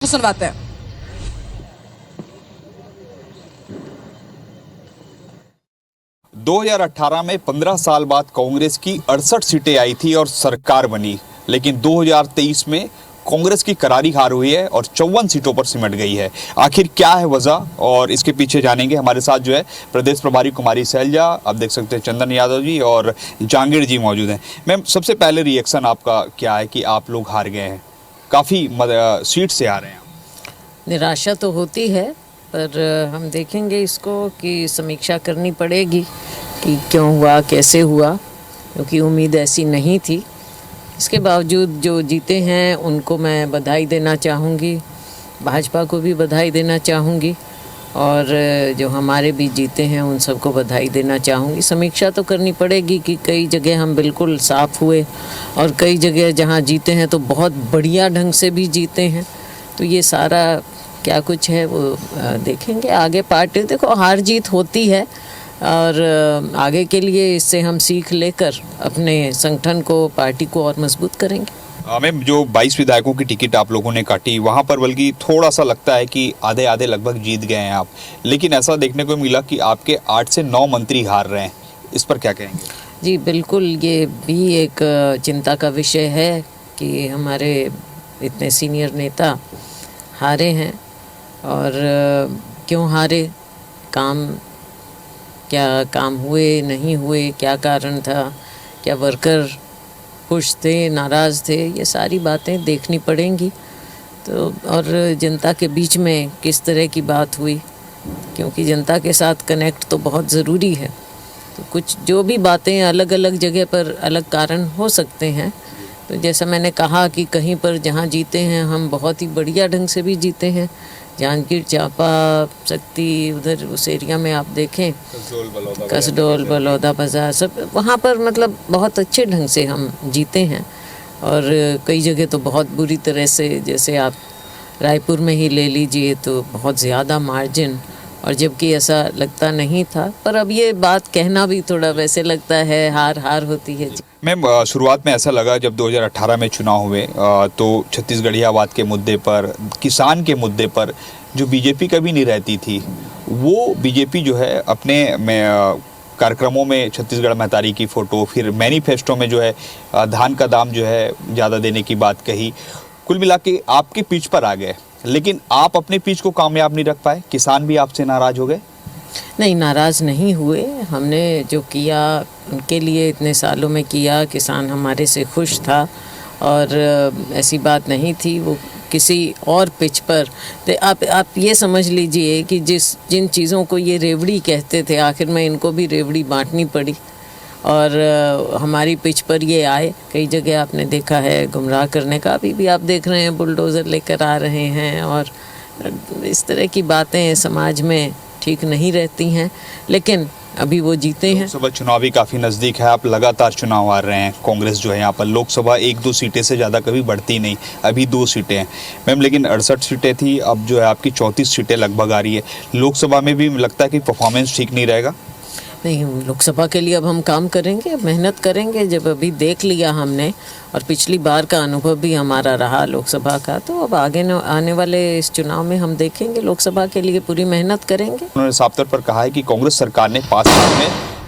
सुनवाते हैं। दो 2018 में 15 साल बाद कांग्रेस की 68 सीटें आई थी और सरकार बनी, लेकिन 2023 में कांग्रेस की करारी हार हुई है और 54 सीटों पर सिमट गई है। आखिर क्या है वजह और इसके पीछे जानेंगे। हमारे साथ जो है प्रदेश प्रभारी कुमारी सैलजा, आप देख सकते हैं चंदन यादव जी और जहांगीर जी मौजूद हैं। मैम, सबसे पहले रिएक्शन आपका क्या है कि आप लोग हार गए हैं, काफ़ी सीट से हारे हैं? निराशा तो होती है, पर हम देखेंगे इसको कि समीक्षा करनी पड़ेगी कि क्यों हुआ, कैसे हुआ, क्योंकि उम्मीद ऐसी नहीं थी। इसके बावजूद जो जीते हैं उनको मैं बधाई देना चाहूँगी, भाजपा को भी बधाई देना चाहूँगी और जो हमारे भी जीते हैं उन सबको बधाई देना चाहूँगी। समीक्षा तो करनी पड़ेगी कि कई जगह हम बिल्कुल साफ हुए और कई जगह जहाँ जीते हैं तो बहुत बढ़िया ढंग से भी जीते हैं। तो ये सारा क्या कुछ है वो देखेंगे आगे। पार्टी देखो हार जीत होती है और आगे के लिए इससे हम सीख लेकर अपने संगठन को, पार्टी को और मजबूत करेंगे। मैम, जो 22 विधायकों की टिकट आप लोगों ने काटी, वहाँ पर बल्कि थोड़ा सा लगता है कि आधे आधे लगभग जीत गए हैं आप, लेकिन ऐसा देखने को मिला कि आपके 8 से 9 मंत्री हार रहे हैं। इस पर क्या कहेंगे? जी बिल्कुल, ये भी एक चिंता का विषय है कि हमारे इतने सीनियर नेता हारे हैं और क्यों हारे, क्या काम हुए, नहीं हुए, क्या कारण था, क्या वर्कर खुश थे, नाराज़ थे, ये सारी बातें देखनी पड़ेंगी। तो और जनता के बीच में किस तरह की बात हुई, क्योंकि जनता के साथ कनेक्ट तो बहुत ज़रूरी है। तो कुछ जो भी बातें अलग अलग जगह पर अलग कारण हो सकते हैं। तो जैसा मैंने कहा कि कहीं पर जहाँ जीते हैं हम बहुत ही बढ़िया ढंग से भी जीते हैं। जांजगीर चांपा, शक्ति, उधर उस एरिया में आप देखें, कसडोल, बलौदा बाज़ार, सब वहाँ पर मतलब बहुत अच्छे ढंग से हम जीते हैं। और कई जगह तो बहुत बुरी तरह से, जैसे आप रायपुर में ही ले लीजिए तो बहुत ज़्यादा मार्जिन, और जबकि ऐसा लगता नहीं था। पर अब ये बात कहना भी थोड़ा वैसे लगता है, हार हार होती है। मैम, शुरुआत में ऐसा लगा जब 2018 में चुनाव हुए तो छत्तीसगढ़ियावाद के मुद्दे पर, किसान के मुद्दे पर जो बीजेपी कभी नहीं रहती थी, वो बीजेपी जो है अपने कार्यक्रमों में छत्तीसगढ़ महतारी की फ़ोटो, फिर मैनिफेस्टो में जो है धान का दाम जो है ज़्यादा देने की बात कही। कुल मिला के आपके पिच पर आ गए, लेकिन आप अपने पिच को कामयाब नहीं रख पाए। किसान भी आपसे नाराज़ हो गए? नहीं, नाराज़ नहीं हुए। हमने जो किया उनके लिए इतने सालों में किया, किसान हमारे से खुश था और ऐसी बात नहीं थी वो किसी और पिच पर। तो आप ये समझ लीजिए कि जिन चीज़ों को ये रेवड़ी कहते थे, आखिर में इनको भी रेवड़ी बांटनी पड़ी और हमारी पिच पर ये आए। कई जगह आपने देखा है गुमराह करने का, अभी भी आप देख रहे हैं बुलडोज़र लेकर आ रहे हैं और इस तरह की बातें समाज में ठीक नहीं रहती हैं, लेकिन अभी वो जीते हैं। लोकसभा चुनाव भी काफ़ी नज़दीक है, आप लगातार चुनाव हार रहे हैं। कांग्रेस जो है यहाँ पर लोकसभा 1-2 सीटें से ज़्यादा कभी बढ़ती नहीं, अभी 2 सीटें हैं मैम, लेकिन 68 सीटें थी, अब जो है आपकी 34 सीटें लगभग आ रही है। लोकसभा में भी लगता है कि परफॉर्मेंस ठीक नहीं रहेगा? नहीं, लोकसभा के लिए अब हम काम करेंगे, मेहनत करेंगे। जब अभी देख लिया हमने और पिछली बार का अनुभव भी हमारा रहा लोकसभा का, तो अब आगे आने वाले इस चुनाव में हम देखेंगे, लोकसभा के लिए पूरी मेहनत करेंगे। उन्होंने साफ तौर पर कहा है कि कांग्रेस सरकार ने 5 साल में